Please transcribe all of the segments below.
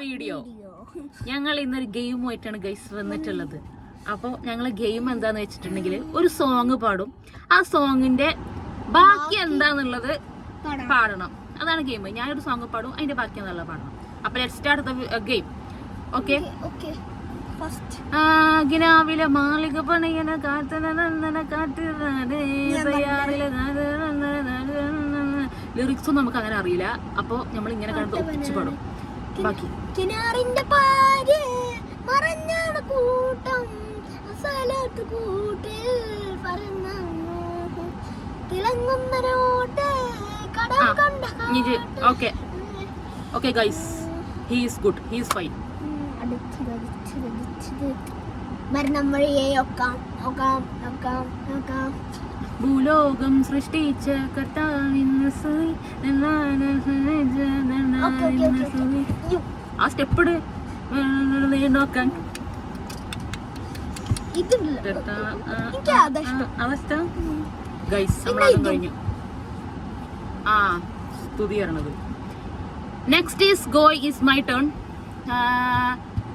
Video. ഞങ്ങൾ ഇന്നൊരു ഗെയിമുമായിട്ടാണ് guys വന്നിട്ടുള്ളത്. അപ്പോൾ ഞങ്ങൾ ഗെയിം എന്താന്ന് വെച്ചിട്ടുണ്ടെങ്കിൽ ഒരു സോങ് പാടും, ആ സോങ്ങിന്റെ ബാക്കി എന്താന്നുള്ളത് പാടണം. അതാണ് ഗെയിം. ഞാനൊരു സോങ് പാടും, അതിന്റെ ബാക്കി എന്താണുള്ളത് പാടണം. അപ്പൊ let's start the game. Okay. ഗിനാവിലെ മാളിക പണിയന ലിറിക്സും നമുക്ക് അങ്ങനെ അറിയില്ല. അപ്പൊ നമ്മൾ ഇങ്ങനെ കണ്ട് ഒപ്പിച്ച് പാടും. ബാക്കി okay guys, he is good, he is fine. ഭൂലോകം സൃഷ്ടിച്ച കർത്താവിന് ആ സ്റ്റെപ്പ് നോക്കാൻ അവസ്ഥ ഗൈസ് നമ്മളതും കഴിഞ്ഞു. ആ സ്തുതി പറയണത്. Next is go is my turn.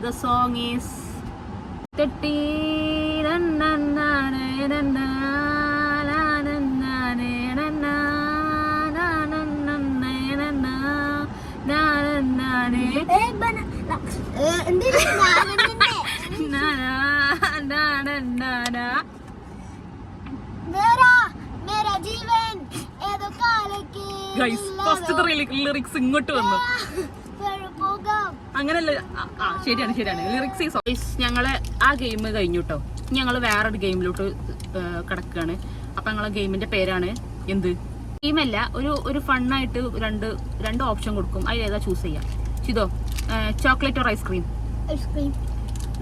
The song is Tetti nanna nanna nanna nanna nanna nanna मेरा जीवन ഏതോ കാലക്ക് ഗൈസ് ഫസ്റ്റ് ലിറിക്സ് ഇങ്ങോട്ട് വന്നു. അങ്ങനല്ല, ശരിയാണ് ലിറിക്സ്. ഞങ്ങള് ആ ഗെയിം കഴിഞ്ഞു കേട്ടോ. ഞങ്ങള് വേറൊരു ഗെയിമിലോട്ട് കിടക്കുകയാണ്. അപ്പൊ ഞങ്ങളെ ഗെയിമിന്റെ പേരാണ് എന്ത് ഗെയിമല്ല, ഒരു ഫണ്ണായിട്ട് രണ്ട് ഓപ്ഷൻ കൊടുക്കും. അതിലേതാ ചൂസ് ചെയ്യാം? ചിതോ chocolate or ice cream,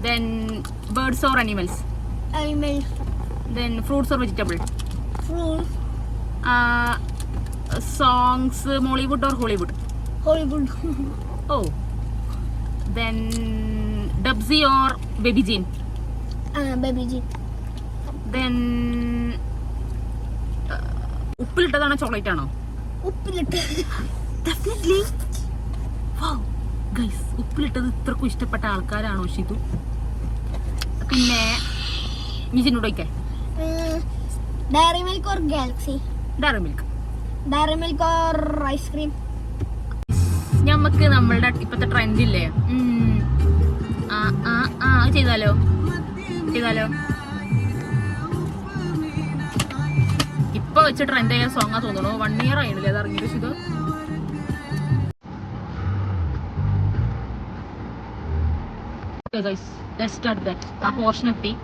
then birds or animals, then fruits or vegetable, songs Mollywood or Hollywood. Oh, then Dubsy or Baby Jean? Baby Jean. Then ഉപ്പിലിട്ടതാണോ ചോക്ലേറ്റ് ആണോ? ഉപ്പിലിട്ട്. Definitely. Wow, guys, ഉപ്പിലിട്ടത് ഇത്രക്കും ഇഷ്ടപ്പെട്ട ആൾക്കാരാണോ ഷിതു? പിന്നെ നിജിനോടൊക്കെ Dairy Milk or Galaxy? Dairy Milk. Dairy Milk or ice cream? ഞമ്മക്ക് നമ്മളുടെ ഇപ്പത്തെ ട്രെൻഡില്ലേ, ചെയ്താലോ ഇപ്പൊ വെച്ച് ട്രെൻഡ് ആയ സോങ്ങാ തോന്നണു. 1 year ആയില്ലേ അത് ഇറങ്ങിയിട്ട്. ഇത് ആ പോർഷൻ എത്തി.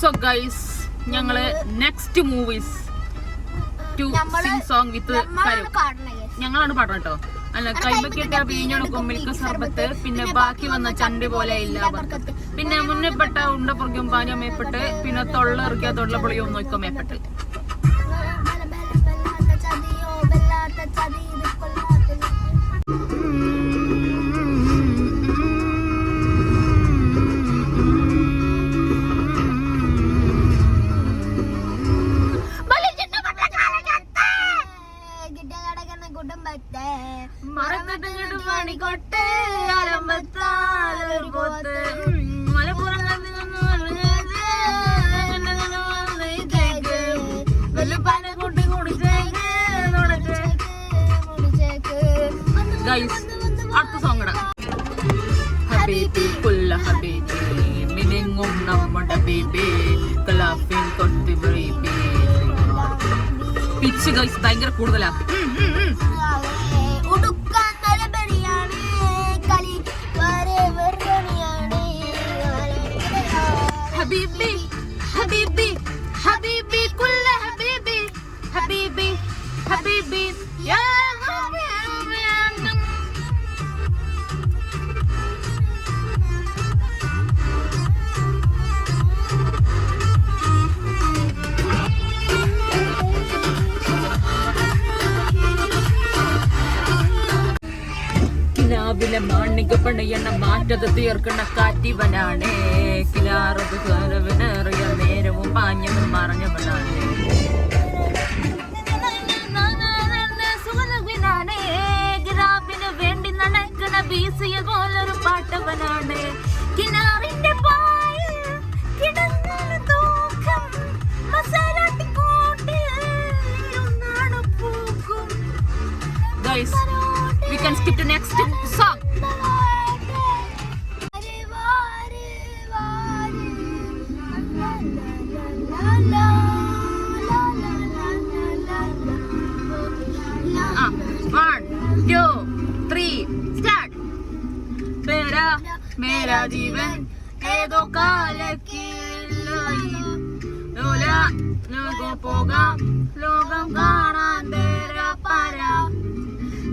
So guys, ഞങ്ങള് next movies to sing song with ഞങ്ങളാണ് പാടണം കേട്ടോ. അല്ല, കൈമക്കിട്ട വീഞ്ഞൊടുക്കും മിൽക്ക് സർബത്ത്, പിന്നെ ബാക്കി വന്ന ചണ്ടി പോലെ ഇല്ല, പിന്നെ മുന്നേപ്പെട്ട ഉണ്ടപ്പുറക്കും പാഞ്ഞമേപ്പെട്ട്, പിന്നെ തൊള്ളറിക്കുക തൊള്ള പൊളിയും നോക്കമേപ്പെട്ട്. അടുത്ത സോങ് ഇടാം. ഹബീബി കുല്ല ഹബീബി മിനിങ്ങും നമ്മുടെ ബേബി കലാഫിൻ കൊട്ടി ബേബി. പിച്ച് ഗൈസ് ഭയങ്കര കൂടുതലാ. ഹബീബി ഹബീബി ഹബീബി ഹബീബി യാ ഹബീബി കിനാവിലെ മാണിക പണിയണ മാറ്റത് തീർക്കണ കാറ്റിവനാണ് കിലാറത് കാലവിനേറിയ നേരവും പാഞ്ഞതും മറഞ്ഞവനാണ് കിനാവിന് വേണ്ടി നടക്കണ ബീസിയ പോലൊരു പാട്ടവനാണ് കിനാറിന്റെ പായൽ കിടന്നൊരു തൂക്കം മസാലാട്ടിക്കൂട്ടിൽ ഒന്നാണ് പൂക്കും. Guys, we can skip to next song. One, two, three, start. Mera, mera jeevan, ഏതോ കാലക്കീഴിലായി ലോല ലോകം പോകാം ലോകം കാണാൻ തേരാപ്പാര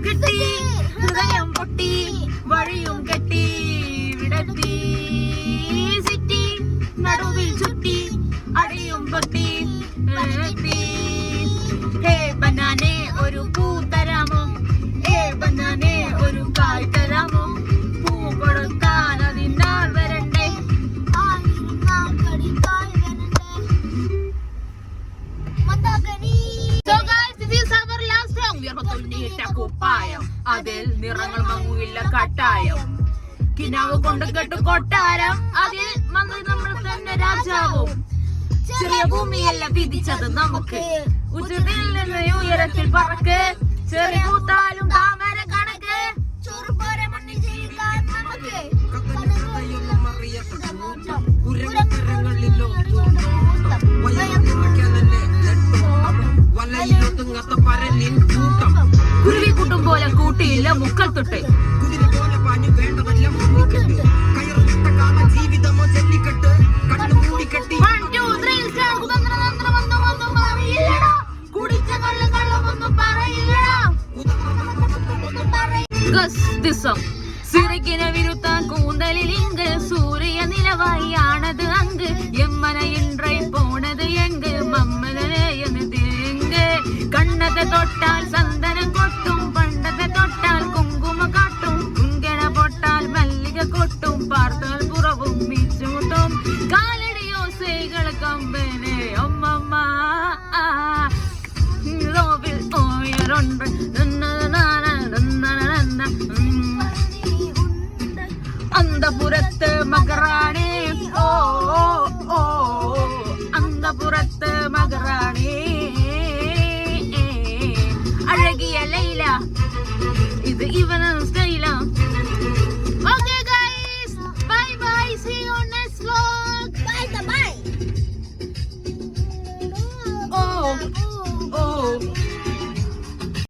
കിട്ടി ഹൃദയം പൊട്ടി വഴിയും കെട്ടി വിടത്തി സിറ്റി നടുവിൽ ചുറ്റി അടിയും പൊട്ടി ഹേ ബനാനെ ഒരു പൂ തരാമോ ഹേ ബനാനെ ഒരു കായ് തരാമോ പൂ കൊടുക്കാൻ അതിനാൾ വരണ്ടേ So guys, this is our last song. We are about to need a കുപ്പായം അതിൽ നിറങ്ങൾ മങ്ങുകില്ല കട്ടായം കിനാവ് കൊണ്ട് കെട്ടു കൊട്ടാരം അതിൽ നമ്മൾ തന്നെ രാജാവും ചെറിയ ഭൂമിയല്ല വിധിച്ചത് നമുക്ക് ഉച്ചത്തിൽ നിന്ന് ഉയരത്തിൽ പറക്ക് ചെറിയ കൂത്താലും താമര കണക്ക് ചെറുപോലെ മണ്ണിൽ ജീവിക്കാൻ നമുക്ക് കുരുവി കൂട്ടും പോലെ കൂട്ടിയില്ല മുക്കൽ തൊട്ട് സിറക്കിനെ വിരുത്താൻ കൂന്തലിലിങ്ക് സൂര്യ നിലവായി ആണത് അങ്ക് എമ്മന ഇൻട്രൈ പോണത് എങ്ക് മമ്മനെന്ന് തിരിങ്ക് കണ്ണത്തെ തൊട്ടാൽ സന്തനം കൊട്ടും പണ്ടത്തെ തൊട്ടാൽ കുങ്കുമ കാട്ടും കുങ്കണ പൊട്ടാൽ മല്ലിക കൊട്ടും പാർത്താൽ പുറവും മീച്ചുമുട്ടും കാലടിയോ സൈകൾ കമ്പനെ അമ്മമ്മ ലോവിൽ ഓയറുണ്ട് അന്തപുരത്ത് മകറാണി ഓ ഓ അന്തപുരത്ത് മകറാണി അഴകിയ ലൈല ഇത് ഇവന സ്റ്റൈല